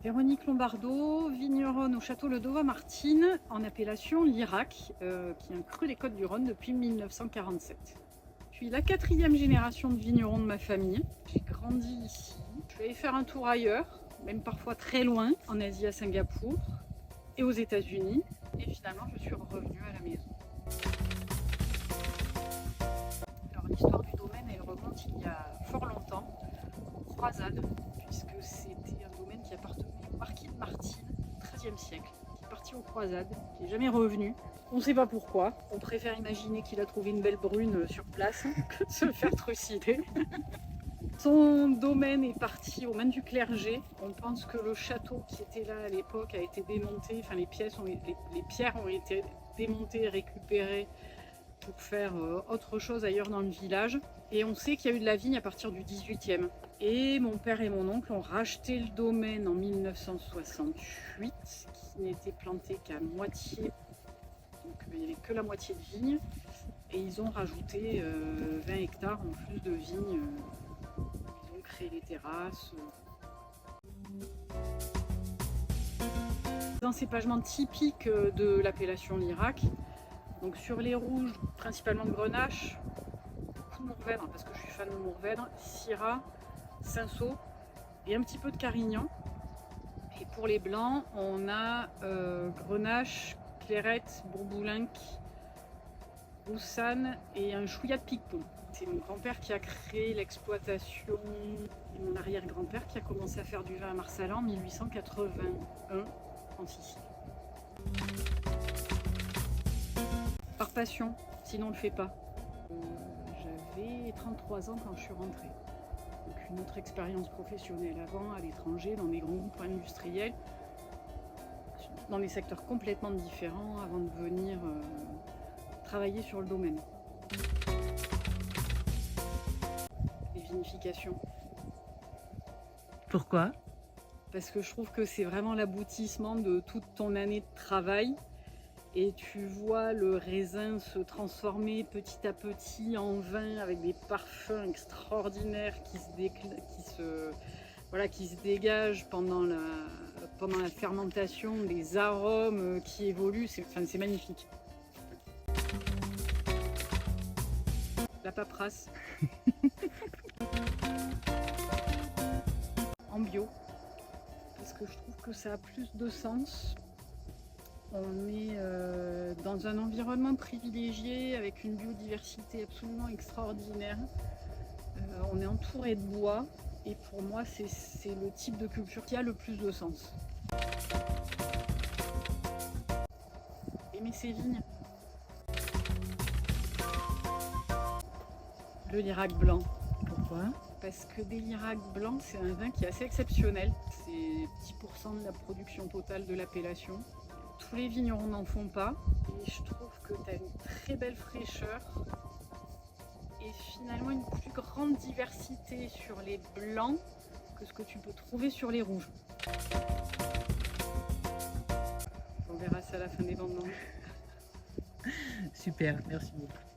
Véronique Lombardo, vigneronne au château Le Dova-Martine, en appellation Lirac, qui est un cru des Côtes-du-Rhône depuis 1947. Je suis la 4e génération de vignerons de ma famille. J'ai grandi ici. Je suis allée faire un tour ailleurs, même parfois très loin, en Asie, à Singapour et aux États-Unis. Et finalement, je suis revenue à la maison. Alors l'histoire du domaine, elle remonte il y a fort longtemps, aux croisades, puisque c'était un domaine qui appartenait au marquis de Martine, au XIIIe siècle, qui est parti aux croisades, qui n'est jamais revenu. On ne sait pas pourquoi. On préfère imaginer qu'il a trouvé une belle brune sur place que de se faire trucider. Son domaine est parti aux mains du clergé. On pense que le château qui était là à l'époque a été démonté, enfin les pierres ont été démontées et récupérées pour faire autre chose ailleurs dans le village. Et on sait qu'il y a eu de la vigne à partir du 18e. Et mon père et mon oncle ont racheté le domaine en 1968, qui n'était planté qu'à moitié, donc il n'y avait que la moitié de vigne. Et ils ont rajouté 20 hectares en plus de vignes. Ils ont créé les terrasses. L'encépagement typique de l'appellation Lirac. Donc sur les rouges, principalement de Grenache, beaucoup de Mourvèdre, parce que je suis fan de Mourvèdre, Syrah, Cinsault et un petit peu de Carignan. Et pour les blancs, on a Grenache, Clairette, Bourboulenc, Roussanne et un chouïa de Picpoul. C'est mon grand-père qui a créé l'exploitation et mon arrière-grand-père qui a commencé à faire du vin à Marsalan en 1881 en Sicile. Par passion, sinon on ne le fait pas. J'avais 33 ans quand je suis rentrée. Donc une autre expérience professionnelle avant, à l'étranger, dans des grands groupes industriels, dans des secteurs complètement différents avant de venir travailler sur le domaine. Les vinifications. Pourquoi? Parce que je trouve que c'est vraiment l'aboutissement de toute ton année de travail. Et tu vois le raisin se transformer petit à petit en vin avec des parfums extraordinaires qui se dégagent pendant la fermentation, des arômes qui évoluent, c'est magnifique. La paperasse. En bio, parce que je trouve que ça a plus de sens. On est dans un environnement privilégié avec une biodiversité absolument extraordinaire. On est entouré de bois et pour moi c'est le type de culture qui a le plus de sens. Aimer ses vignes. Le Lirac blanc. Pourquoi? Parce que des Lirac blancs, c'est un vin qui est assez exceptionnel. C'est 10% de la production totale de l'appellation. Tous les vignerons n'en font pas. Et je trouve que tu as une très belle fraîcheur. Et finalement une plus grande diversité sur les blancs que ce que tu peux trouver sur les rouges. On verra ça à la fin des vendanges. Super, merci beaucoup.